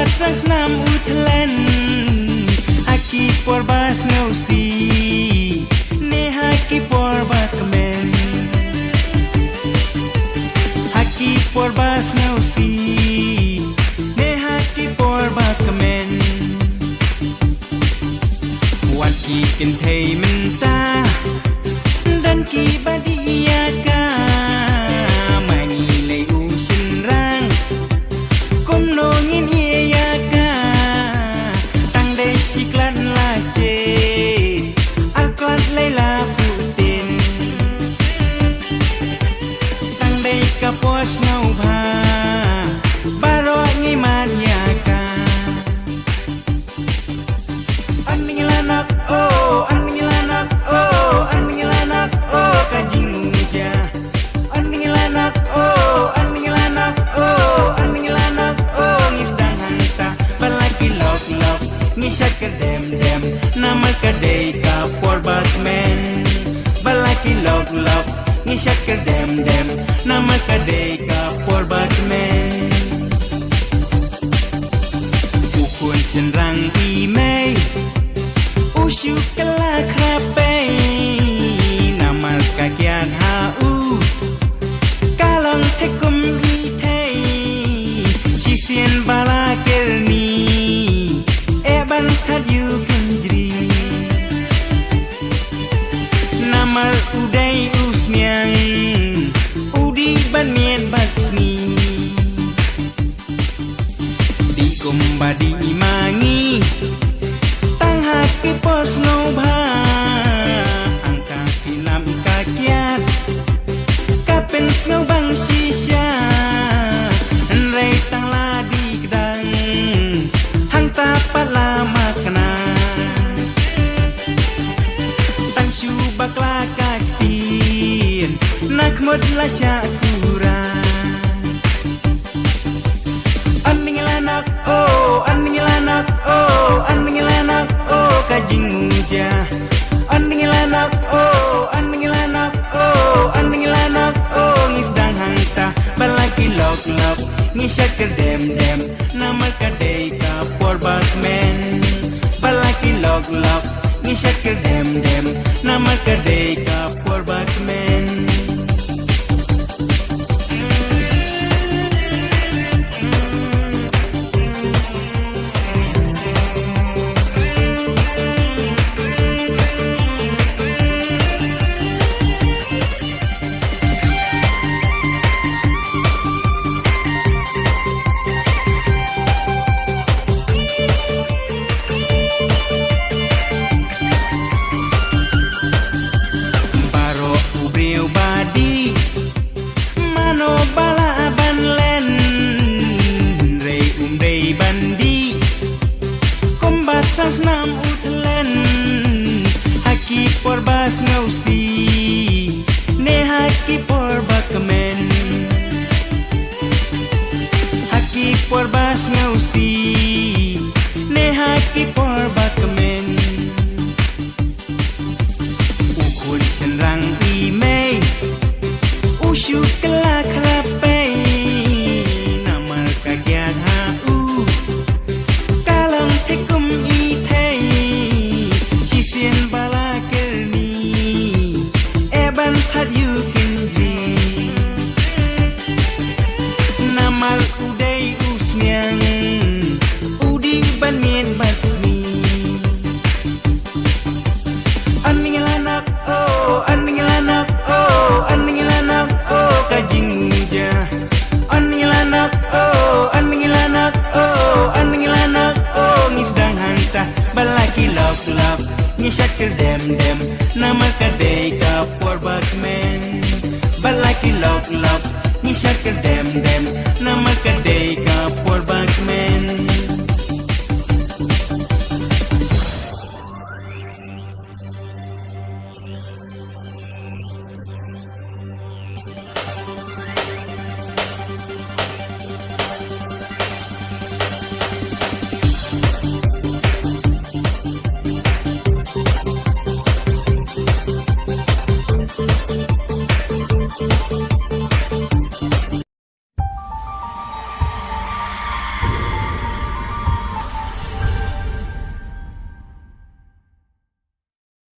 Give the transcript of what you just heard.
Trans nam utlen Aki por bas ngausi Ne haki por bakmen Haki por bas ngausi Ne haki por bakmen Wat ki kin thei menta Dan ki badia ka Mani lei u sin rang Kom no ngin Siklan la se Alklat leila putin Tang dei kapos nau bha Baro ngi manyaka Aning lanak oh Aning lanak oh Aning lanak oh Kajing ja Aning lanak oh Aning lanak oh Aning lanak oh Ngisdang hanta Balaki lok lok Ngisat ke dem-dem Nama kadai ka por batman Balaki lok-lok Ngisat ke dem-dem Nama kadai ka por batman Ukun senrang imei Usyu kelak rapei Nama kakian hau Kalong tekum itei Sisien balakirni Bantat you gendri Namar udai usnyang Udi banien basmi Di kumbadi mangi Tang haki pos nobha Angka kinam kakiat Kapen snow bang sisya Enrei tang ladi gedang Hang tapat lama kena Tang syubak lakatin Nakmud la syakuran Aning lanak oh Aning lanak oh Aning lanak oh Kajing muja Aning lanak oh Aning lanak oh Aning lanak oh Ngisdang hangta Balaki lok-lok Ngisat ke dem-dem Nama kadai ka por batman Balaki lok-lok Ngisat ke dem-dem Nama kadai ka por batman Badi Mano bala ban len Rei rei bandi Kombat trans nam utlen Haki por bas ngausi Ne haki por bakmen Haki por bas ngausi Ne haki por bakmen Ukun senrang imei Usyu kelak rapei Nama kagian hau Kalong tekum itei Sisien balakirni Eban tad you kindri Nama udai usnyang Udi banien basmi Aning lanak oh Aning lanak oh Aning lanak oh Kajing muja Aning lanak oh Aning lanak oh Aning lanak oh Ngisdang hanta Balaki lok-lok Ngisat ke dem-dem Nama kadai ka por batman Balaki lok-lok Ngisat ke dem-dem Nama kadai ka por batman